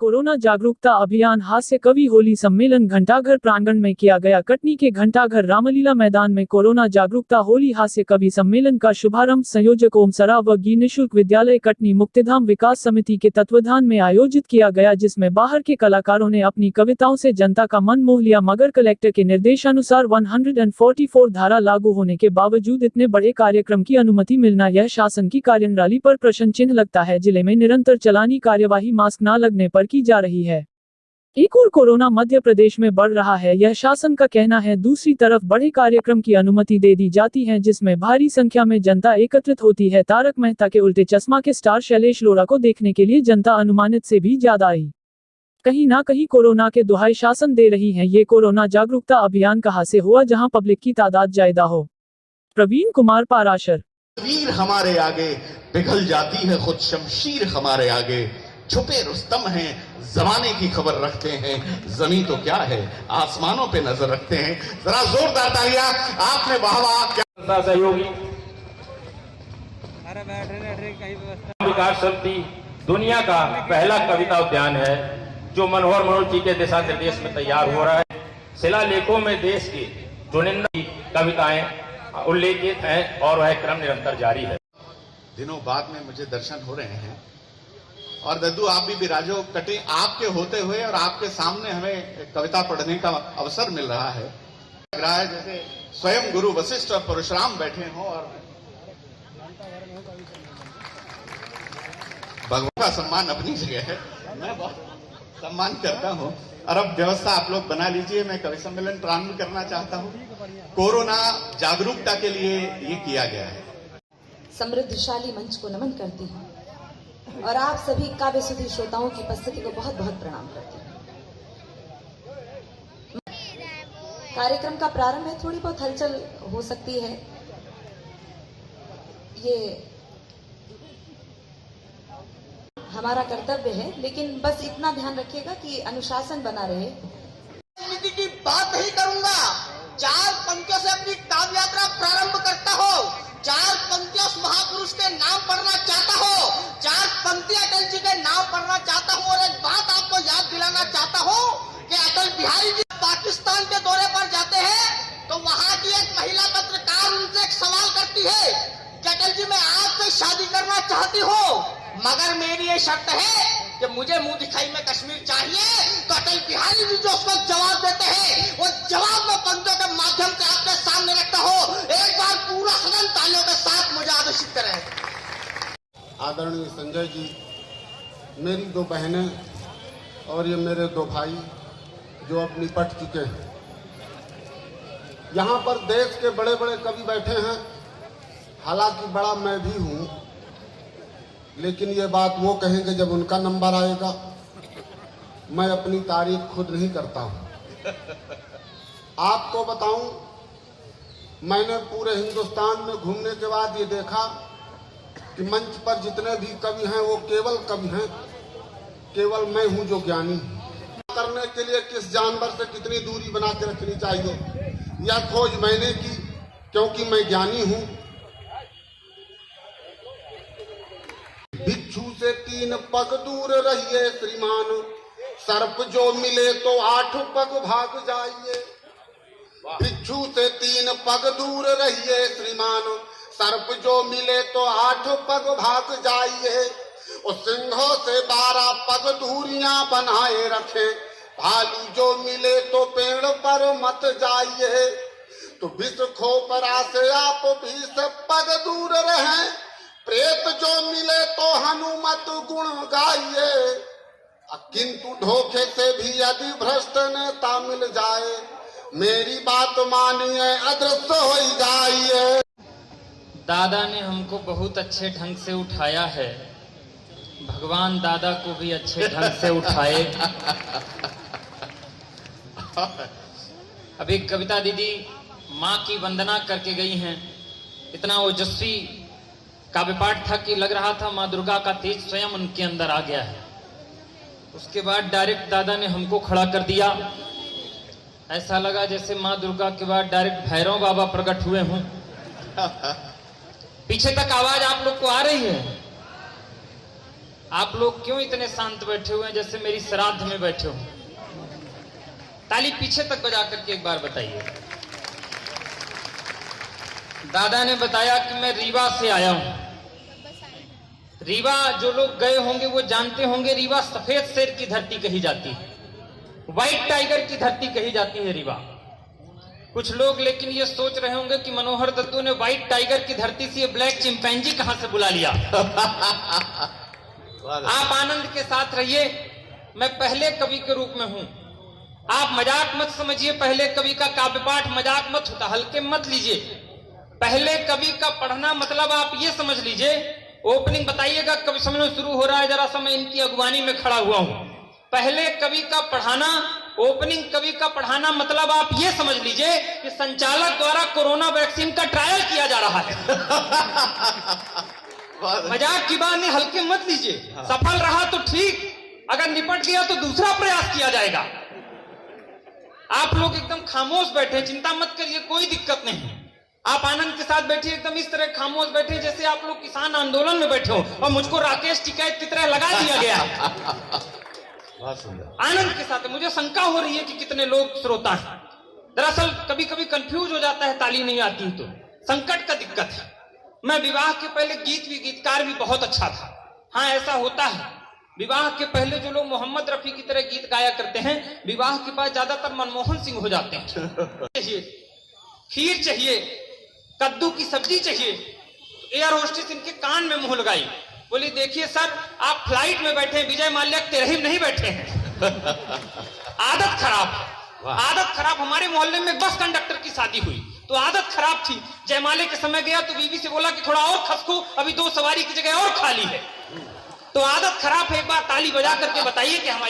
Corona जागरूकता अभियान हास्य कवि होली सम्मेलन घंटाघर प्रांगण में किया गया। कटनी के घंटाघर रामलीला मैदान में कोरोना जागरूकता होली हास्य कवि सम्मेलन का शुभारंभ संयोजक ओम सरा व गी निशुल्क विद्यालय कटनी मुक्तिधाम विकास समिति के तत्वाधान में आयोजित किया गया, जिसमें बाहर के कलाकारों ने अपनी कविताओं से जनता का मन मोह लिया। मगर कलेक्टर के निर्देशानुसार 144 धारा लागू होने के बावजूद इतने बड़े कार्यक्रम की अनुमति मिलना यह शासन की कार्यप्रणाली पर प्रश्न चिन्ह लगता है। जिले में निरंतर चलानी कार्यवाही मास्क न लगने पर की जा रही है। एक और कोरोना मध्य प्रदेश में बढ़ रहा है, यह शासन का कहना है। दूसरी तरफ बड़े कार्यक्रम की अनुमति दे दी जाती है जिसमें भारी संख्या में जनता एकत्रित होती है। तारक मेहता के उल्टे चश्मा के स्टार शैलेश लोढ़ा को देखने के लिए जनता अनुमानित से भी ज्यादा आई। कहीं ना कहीं कोरोना के दुहाई शासन दे रही है। ये कोरोना जागरूकता अभियान कहां से हुआ जहां पब्लिक की तादाद ज्यादा हो। प्रवीण कुमार पाराशर। वीर हमारे आगे पिघल जाती है खुद शमशीर हमारे आगे, छुपे रुस्तम हैं जमाने की खबर रखते हैं, जमीन तो क्या है आसमानों पे नजर रखते हैं। जरा जोरदार तालियां आपने वाह वाह क्या सहयोगी विकास समिति दुनिया का पहला कविता उद्यान है जो मनोहर मनोज जी के दिशा निर्देश में तैयार हो रहा है। शिलालेखों में देश की चुनिंदा कविताएं उल्लेखित हैं और वह क्रम निरंतर जारी है। दिनों बाद में मुझे दर्शन हो रहे हैं और दद्दू आप भी विराजो कटे आपके होते हुए और आपके सामने हमें कविता पढ़ने का अवसर मिल रहा है। लग रहा है जैसे स्वयं गुरु वशिष्ठ और परशुराम बैठे हों और भगवान का सम्मान अपनी जगह है, मैं बहुत सम्मान करता हूं। और अब व्यवस्था आप लोग बना लीजिए, मैं कवि सम्मेलन प्रारंभ करना चाहता हूं। कोरोना जागरूकता के लिए ये किया गया है। समृद्धशाली मंच को नमन करती हूँ और आप सभी काव्य सुधी श्रोताओं की उपस्थिति को बहुत बहुत प्रणाम करती हूँ। कार्यक्रम का प्रारंभ है, थोड़ी बहुत हलचल हो सकती है, ये हमारा कर्तव्य है, लेकिन बस इतना ध्यान रखिएगा कि अनुशासन बना रहे। राजनीति की बात नहीं करूंगा, 4 पंक्तियों से अपनी काव्य यात्रा प्रारंभ करता हो। 4 पंक्तियों उस महापुरुष के नाम पढ़ना चाहता हो, 4 पंक्तियां अटल जी के नाम पढ़ना चाहता हूं। और एक बात आपको याद दिलाना चाहता हूं कि अटल बिहारी जी पाकिस्तान के दौरे पर जाते हैं तो वहां की एक महिला पत्रकार उनसे एक सवाल करती है कि अटल जी मैं आपसे शादी करना चाहती हूँ, मगर मेरी ये शर्त है कि मुझे मुंह दिखाई में कश्मीर चाहिए। तो अटल बिहारी जी जो उस वक्त जवाब देते हैं वो जवाब में पंक्तियों के माध्यम से आपके सामने रखता हो। एक बार पूरा सदन तालियों के साथ मुझे आदेशित करें। आदरणीय संजय जी, मेरी 2 बहनें और ये मेरे 2 भाई जो अब निपट चुके हैं। यहाँ पर देश के बड़े बड़े कवि बैठे हैं, हालांकि बड़ा मैं भी हूँ, लेकिन ये बात वो कहेंगे जब उनका नंबर आएगा। मैं अपनी तारीफ खुद नहीं करता हूँ। आपको बताऊं, मैंने पूरे हिंदुस्तान में घूमने के बाद ये देखा कि मंच पर जितने भी कवि हैं वो केवल कवि हैं, केवल मैं हूं जो ज्ञानी हूं। करने के लिए किस जानवर से कितनी दूरी बना के रखनी चाहिए, यह खोज मैंने की, क्योंकि मैं ज्ञानी हूं। भिक्षु से 3 पग दूर रहिए श्रीमान, सर्प जो मिले तो 8 पग भाग जाइए। भिक्षु से 3 पग दूर रहिए श्रीमान, सर्प जो मिले तो 8 पग भाग जाइए। और सिंहों से 12 पग दूरियां बनाए रखे, भालू जो मिले तो पेड़ पर मत जाइए। तो विष खोपरा से आप 20 पग दूर रहें, प्रेत जो मिले तो हनुमत गुण गाइए। किंतु धोखे से भी यदि भ्रष्ट नेता मिल जाए, मेरी बात मानिए अदृश्य हो जाइए। दादा ने हमको बहुत अच्छे ढंग से उठाया है, भगवान दादा को भी अच्छे ढंग से उठाए। अभी कविता दीदी माँ की वंदना करके गई हैं, इतना ओजस्वी काव्य पाठ था कि लग रहा था माँ दुर्गा का तेज स्वयं उनके अंदर आ गया है। उसके बाद डायरेक्ट दादा ने हमको खड़ा कर दिया, ऐसा लगा जैसे माँ दुर्गा के बाद डायरेक्ट भैरव बाबा प्रकट हुए हों। पीछे तक आवाज आप लोग को आ रही है? आप लोग क्यों इतने शांत बैठे हुए हैं जैसे मेरी श्राद्ध में बैठे हो? ताली पीछे तक बजा करके एक बार बताइए। दादा ने बताया कि मैं रीवा से आया हूं। रीवा जो लोग गए होंगे वो जानते होंगे, रीवा सफेद शेर की धरती कही जाती है, व्हाइट टाइगर की धरती कही जाती है रीवा। कुछ लोग लेकिन ये सोच रहे होंगे कि मनोहर दत्तू ने व्हाइट टाइगर की धरती से ये ब्लैक चिंपैंजी कहां से बुला लिया। आप आनंद के साथ रहिए। मैं पहले कवि के रूप में हूं, आप मजाक मत समझिए। पहले कवि का काव्य पाठ मजाक मत होता, हल्के मत लीजिए। पहले कवि का पढ़ना मतलब आप ये समझ लीजिए, ओपनिंग बताइएगा कवि सम्मेलन शुरू हो रहा है, जरा सा मैं इनकी अगवानी में खड़ा हुआ हूं। पहले कवि का पढ़ाना, ओपनिंग कवि का पढ़ाना मतलब आप ये समझ लीजिए कि संचालक द्वारा कोरोना वैक्सीन का ट्रायल किया जा रहा है। मजाक की बात नहीं, हल्के मत लीजिए। सफल रहा तो ठीक, अगर निपट गया तो दूसरा प्रयास किया जाएगा। आप लोग एकदम खामोश बैठे, चिंता मत करिए, कोई दिक्कत नहीं। आप आनंद के साथ बैठिए, एकदम इस तरह खामोश बैठे जैसे आप लोग किसान आंदोलन में बैठे हो और मुझको राकेश टिकैत की तरह लगा दिया गया। आनंद के साथ। मुझे शंका हो रही है कि कितने लोग श्रोता हैं। दरअसल कभी कभी कंफ्यूज हो जाता है, ताली नहीं आती तो संकट का दिक्कत है। मैं विवाह के पहले गीतकार भी बहुत अच्छा था। हाँ, ऐसा होता है। विवाह के पहले जो लोग मोहम्मद रफी की तरह गीत गाया करते हैं, विवाह के बाद ज्यादातर मनमोहन सिंह हो जाते हैं। चाहिए खीर, चाहिए कद्दू की सब्जी चाहिए। एयर होस्टेस इनके कान में मुंह लगाई, बोली देखिए सर, आप फ्लाइट में बैठे हैं, विजय माल्या के तेरही में नहीं बैठे हैं। आदत खराब, आदत खराब। हमारे मोहल्ले में बस कंडक्टर की शादी हुई तो आदत खराब थी। जयमाले के समय गया तो बीवी से बोला कि थोड़ा और खसको, अभी 2 सवारी की जगह और खाली है। तो आदत खराब है। एक बार ताली बजा करके बताइए कि हमारी